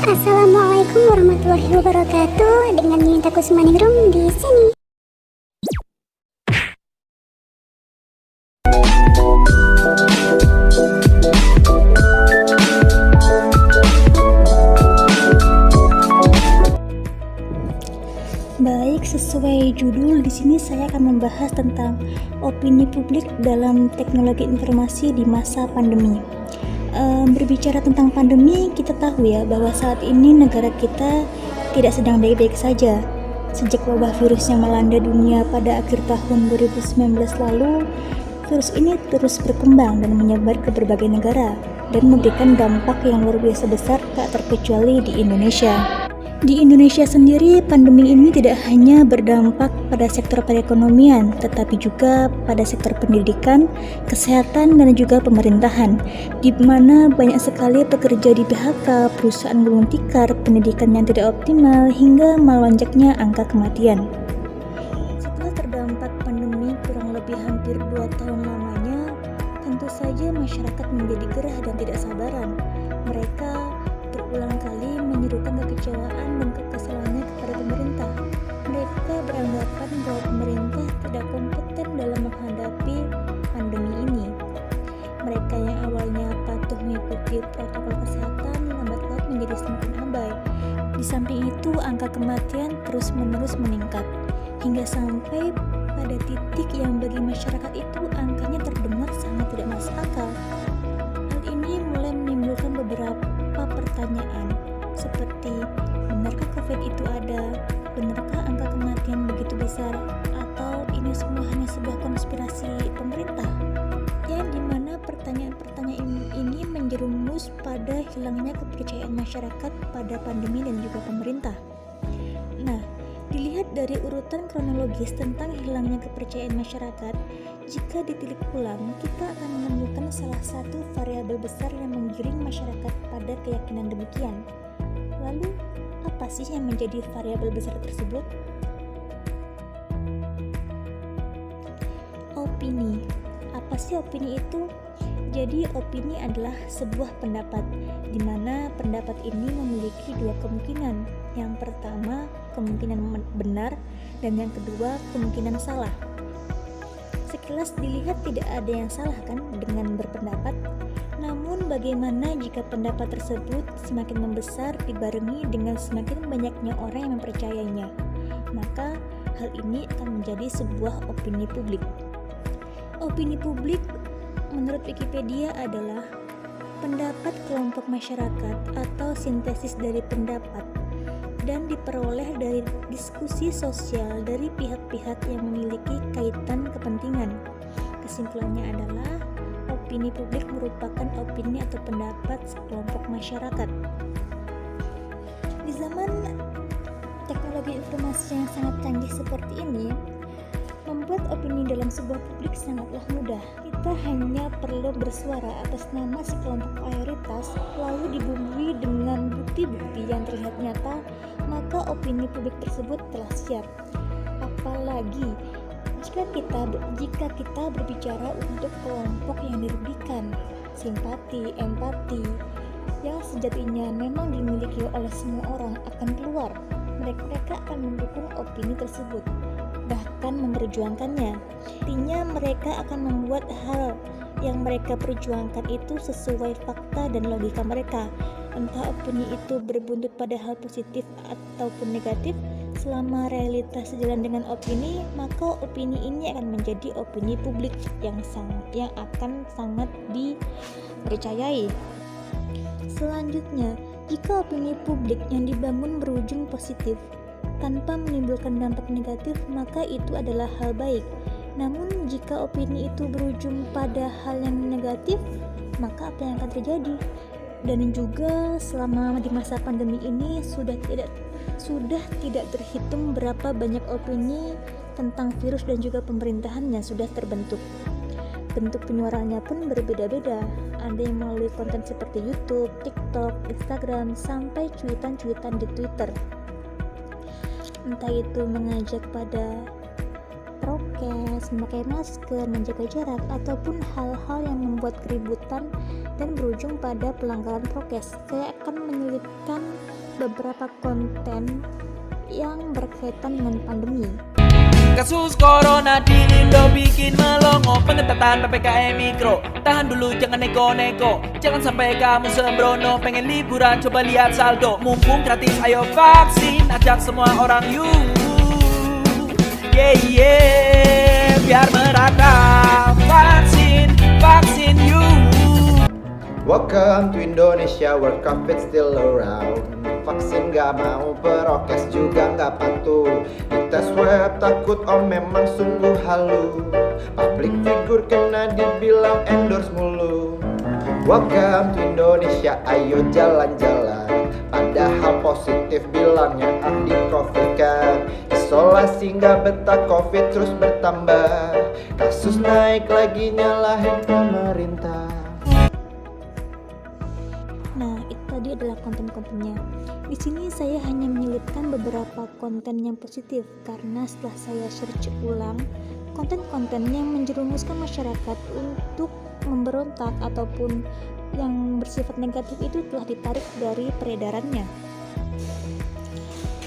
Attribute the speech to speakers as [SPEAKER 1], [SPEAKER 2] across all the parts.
[SPEAKER 1] Assalamualaikum warahmatullahi wabarakatuh. Dengan Yunita Kusmaningrum di sini.
[SPEAKER 2] Baik, sesuai judul, di sini saya akan membahas tentang opini publik dalam teknologi informasi di masa pandemi. Berbicara tentang pandemi, kita tahu ya bahwa saat ini negara kita tidak sedang baik-baik saja. Sejak wabah virus yang melanda dunia pada akhir tahun 2019 lalu, virus ini terus berkembang dan menyebar ke berbagai negara dan memberikan dampak yang luar biasa besar, tak terkecuali di Indonesia. Di Indonesia sendiri, pandemi ini tidak hanya berdampak pada sektor perekonomian, tetapi juga pada sektor pendidikan, kesehatan, dan juga pemerintahan, di mana banyak sekali pekerja di PHK, perusahaan gulung tikar, pendidikan yang tidak optimal, hingga melonjaknya angka kematian. Setelah terdampak pandemi kurang lebih hampir 2 tahun lamanya, tentu saja masyarakat menjadi gerah dan tidak sabaran. Mereka berulang kali menyerukan kekecewaan dan kekesalannya kepada pemerintah. Mereka beranggapan bahwa pemerintah tidak kompeten dalam menghadapi pandemi ini. Mereka yang awalnya patuh mengikuti protokol kesehatan lambat laun menjadi semakin abai. Di samping itu, angka kematian terus-menerus meningkat hingga sampai pada titik yang bagi masyarakat itu angkanya terdengar sangat tidak masuk akal. Hal ini mulai menimbulkan beberapa pertanyaan seperti, benarkah COVID itu ada? Benarkah angka kematian begitu besar? Atau ini semua hanya sebuah konspirasi pemerintah? Yang dimana pertanyaan-pertanyaan ini menjerumus pada hilangnya kepercayaan masyarakat pada pandemi dan juga pemerintah. Nah, dilihat dari urutan kronologis tentang hilangnya kepercayaan masyarakat, jika ditilik ulang, kita akan menemukan salah satu variabel besar yang menggiring masyarakat pada keyakinan demikian. Lalu, apa sih yang menjadi variabel besar tersebut? Opini. Apa sih opini itu? Jadi, opini adalah sebuah pendapat, di mana pendapat ini memiliki dua kemungkinan. Yang pertama, kemungkinan benar, dan yang kedua, kemungkinan salah. Sekilas dilihat tidak ada yang salah kan dengan berpendapat. Namun bagaimana jika pendapat tersebut semakin membesar dibarengi dengan semakin banyaknya orang yang mempercayainya? Maka hal ini akan menjadi sebuah opini publik. Opini publik menurut Wikipedia adalah pendapat kelompok masyarakat atau sintesis dari pendapat dan diperoleh dari diskusi sosial dari pihak-pihak yang memiliki kaitan kepentingan. Kesimpulannya adalah opini publik merupakan opini atau pendapat sekelompok masyarakat. Di zaman teknologi informasi yang sangat canggih seperti ini, membuat opini dalam sebuah publik sangatlah mudah. Kita hanya perlu bersuara atas nama sekelompok mayoritas, lalu dibumbui dengan bukti-bukti yang terlihat nyata, maka opini publik tersebut telah siap. Apalagi jika kita berbicara untuk kelompok yang dirugikan, simpati, empati, yang sejatinya memang dimiliki oleh semua orang akan keluar. Mereka akan mendukung opini tersebut, bahkan memperjuangkannya. Artinya mereka akan membuat hal yang mereka perjuangkan itu sesuai fakta dan logika mereka. Entah opini itu berbuntut pada hal positif ataupun negatif, selama realitas sejalan dengan opini, maka opini ini akan menjadi opini publik yang akan sangat dipercayai. Selanjutnya, jika opini publik yang dibangun berujung positif tanpa menimbulkan dampak negatif, maka itu adalah hal baik. Namun jika opini itu berujung pada hal yang negatif, maka apa yang akan terjadi? Dan juga selama di masa pandemi ini sudah tidak terhitung berapa banyak opini tentang virus dan juga pemerintahan yang sudah terbentuk. Bentuk penyuaraannya pun berbeda-beda. Ada yang melalui konten seperti YouTube, TikTok, Instagram, sampai cuitan-cuitan di Twitter. Entah itu mengajak pada prokes, memakai masker, menjaga jarak, ataupun hal-hal yang membuat keributan dan berujung pada pelanggaran prokes. Saya akan menyelipkan beberapa konten yang berkaitan dengan pandemi.
[SPEAKER 3] Kasus corona di Indo bikin melongo. Pengetatan PPKM Mikro. Tahan dulu jangan neko-neko. Jangan sampai kamu sembrono. Pengen liburan coba lihat saldo. Mumpung gratis ayo vaksin. Ajak semua orang yuk. Yeah, biar merata. Vaksin yuk.
[SPEAKER 4] Welcome to Indonesia where COVID still around. Vaksin gak mau, prokes juga gak patuh. Dites swab takut memang sungguh halu. Public figure kena dibilang endorse mulu. Welcome to Indonesia, ayo jalan-jalan. Padahal positif bilangnya di COVID kan. Isolasi gak betah, COVID terus bertambah. Kasus naik lagi nyalahin pemerintah.
[SPEAKER 2] Nah, itu tadi adalah konten-kontennya. Di sini saya hanya menyelipkan beberapa konten yang positif karena setelah saya search ulang, konten-konten yang menjerumuskan masyarakat untuk memberontak ataupun yang bersifat negatif itu telah ditarik dari peredarannya.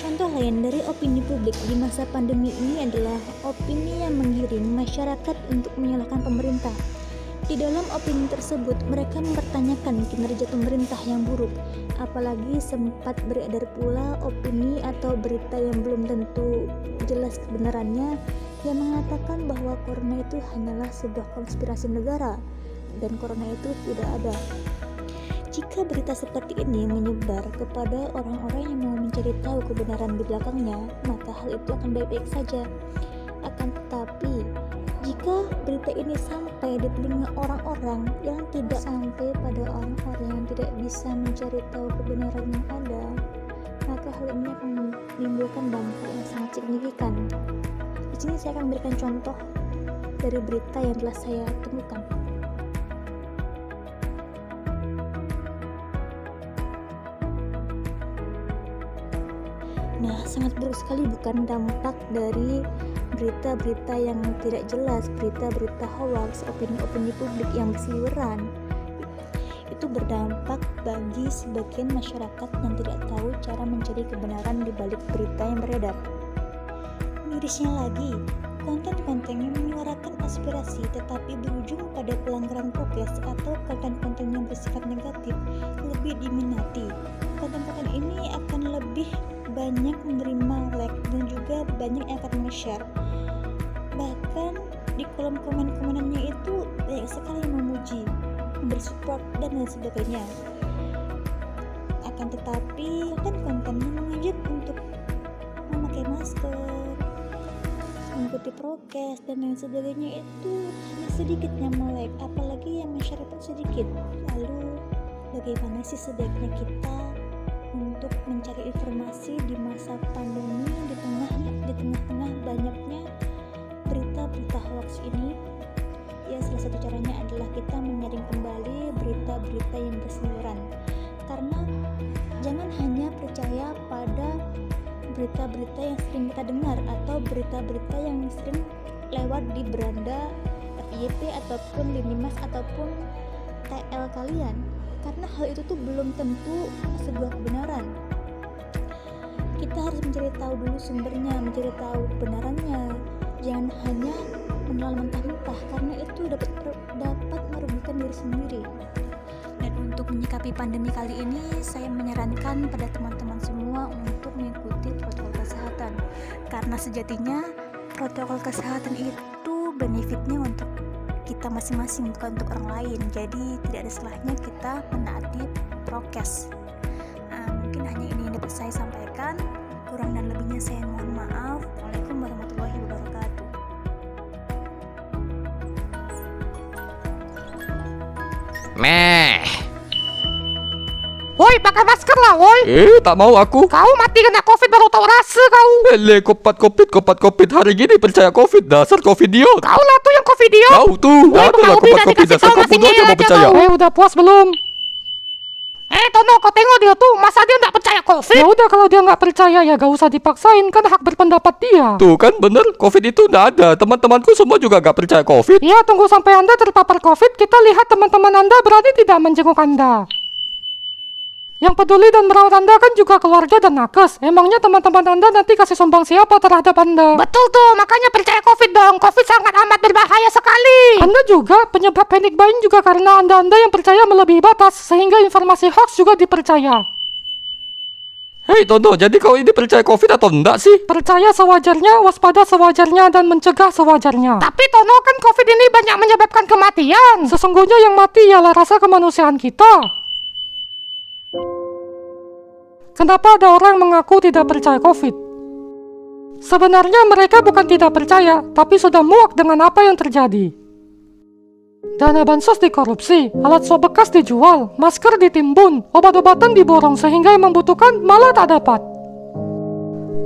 [SPEAKER 2] Contoh lain dari opini publik di masa pandemi ini adalah opini yang menggiring masyarakat untuk menyalahkan pemerintah. Di dalam opini tersebut, mereka mempertanyakan kinerja pemerintah yang buruk. Apalagi sempat beredar pula opini atau berita yang belum tentu jelas kebenarannya yang mengatakan bahwa corona itu hanyalah sebuah konspirasi negara dan corona itu tidak ada. Jika berita seperti ini menyebar kepada orang-orang yang mau mencari tahu kebenaran di belakangnya, maka hal itu akan baik-baik saja. Akan tetapi, jika berita ini sampai di telinga orang-orang yang tidak sampai pada orang-orang yang tidak bisa mencari tahu kebenaran yang ada, maka hal ini akan menimbulkan dampak yang sangat signifikan. Di sini saya akan memberikan contoh dari berita yang telah saya temukan. Nah, sangat buruk sekali bukan dampak dari berita-berita yang tidak jelas, berita-berita hoax, opini-opini publik yang berseliweran. Itu berdampak bagi sebagian masyarakat yang tidak tahu cara mencari kebenaran di balik berita yang beredar. Mirisnya lagi, konten-konten yang menyuarakan aspirasi tetapi berujung pada pelanggaran prokes atau konten-konten yang bersifat negatif lebih diminati. Konten-konten ini akan lebih banyak menerima like dan juga banyak yang akan share. Bahkan di kolom komen-komenannya itu banyak sekali yang memuji, memberi support dan lain sebagainya. Akan tetapi konten-konten yang mengajak untuk memakai masker, mengikuti prokes dan lain sebagainya itu hanya sedikit yang like, apalagi yang share sedikit. Lalu bagaimana sih sebaiknya kita untuk mencari informasi di masa pandemi di tengah-tengah banyaknya berita-berita hoax ini? Ya, salah satu caranya adalah kita menyaring kembali berita-berita yang berseliweran. Karena jangan hanya percaya pada berita-berita yang sering kita dengar atau berita-berita yang sering lewat di beranda FYP ataupun lini mas ataupun TL kalian. Karena hal itu tuh belum tentu sebuah kebenaran. Kita harus mencari tahu dulu sumbernya, mencari tahu kebenarannya. Jangan hanya menelan mentah-mentah karena itu dapat merugikan diri sendiri. Dan untuk menyikapi pandemi kali ini, saya menyarankan pada teman-teman semua untuk mengikuti protokol kesehatan. Karena sejatinya protokol kesehatan itu benefitnya untuk kita masing-masing, bukan untuk orang lain. Jadi tidak ada salahnya kita menaati prokes. Mungkin hanya ini yang dapat saya sampaikan. Kurang dan lebihnya saya mohon maaf. Waalaikumsalam warahmatullahi wabarakatuh.
[SPEAKER 5] Meh. Woi, pakai masker lah, woi.
[SPEAKER 6] Tak mau aku.
[SPEAKER 5] Kau mati kena COVID baru tahu rasa kau.
[SPEAKER 6] Kopat COVID. Hari gini percaya COVID, dasar COVIDiot.
[SPEAKER 5] Kau lah tuh yang COVID-idiot.
[SPEAKER 6] Kau tuh,
[SPEAKER 5] Woi,
[SPEAKER 6] adalah
[SPEAKER 5] Bang Ubi,
[SPEAKER 6] kopat COVID,
[SPEAKER 5] dikasih
[SPEAKER 6] dasar
[SPEAKER 5] tahu
[SPEAKER 6] kau bodoh
[SPEAKER 5] masih
[SPEAKER 6] aja mau
[SPEAKER 5] aja
[SPEAKER 6] percaya.
[SPEAKER 5] kau. Udah puas belum? Tono, kau tengok dia tuh, masa dia nggak percaya COVID?
[SPEAKER 7] Ya udah kalau dia nggak percaya ya gak usah dipaksain, kan hak berpendapat dia.
[SPEAKER 6] Tuh kan bener, COVID itu nggak ada. Teman-temanku semua juga nggak percaya COVID.
[SPEAKER 7] Ya tunggu sampai Anda terpapar COVID, kita lihat teman-teman Anda berani tidak menjenguk Anda. Yang peduli dan merawat Anda kan juga keluarga dan nakes. Emangnya teman-teman Anda nanti kasih sumbang siapa terhadap Anda?
[SPEAKER 5] Betul tuh, makanya percaya COVID dong. COVID sangat amat berbahaya sekali.
[SPEAKER 7] Anda juga, penyebab panic buying juga karena Anda yang percaya melebihi batas, sehingga informasi hoax juga dipercaya.
[SPEAKER 6] Hei Tono, jadi kau ini percaya COVID atau enggak sih?
[SPEAKER 7] Percaya sewajarnya, waspada sewajarnya, dan mencegah sewajarnya.
[SPEAKER 5] Tapi Tono, kan COVID ini banyak menyebabkan kematian.
[SPEAKER 7] Sesungguhnya yang mati ialah rasa kemanusiaan kita. Kenapa ada orang mengaku tidak percaya COVID? Sebenarnya mereka bukan tidak percaya, tapi sudah muak dengan apa yang terjadi. Dana bansos dikorupsi, alat swab bekas dijual, masker ditimbun, obat-obatan diborong sehingga yang membutuhkan malah tak dapat.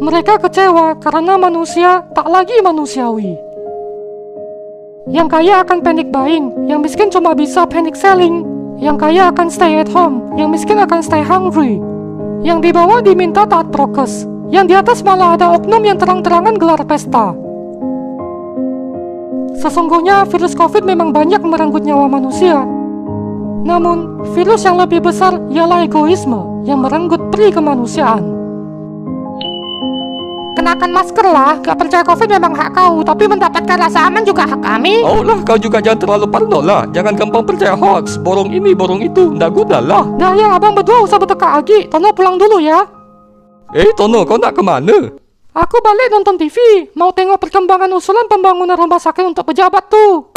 [SPEAKER 7] Mereka kecewa karena manusia tak lagi manusiawi. Yang kaya akan panic buying, yang miskin cuma bisa panic selling. Yang kaya akan stay at home, yang miskin akan stay hungry. Yang di bawah diminta taat prokes, yang di atas malah ada oknum yang terang-terangan gelar pesta. Sesungguhnya virus COVID memang banyak merenggut nyawa manusia. Namun, virus yang lebih besar ialah egoisme yang merenggut peri kemanusiaan.
[SPEAKER 5] Kenakan masker lah, gak percaya COVID memang hak kau, tapi mendapatkan rasa aman juga hak kami.
[SPEAKER 6] Oh lah, kau juga jangan terlalu parno lah. Jangan gampang percaya hoax, borong ini, borong itu, nggak guna lah.
[SPEAKER 7] Dah ya, abang berdua usah bertekak lagi. Tono pulang dulu ya.
[SPEAKER 6] Tono, kau nak kemana?
[SPEAKER 7] Aku balik nonton TV, mau tengok perkembangan usulan pembangunan rumah sakit untuk pejabat tuh.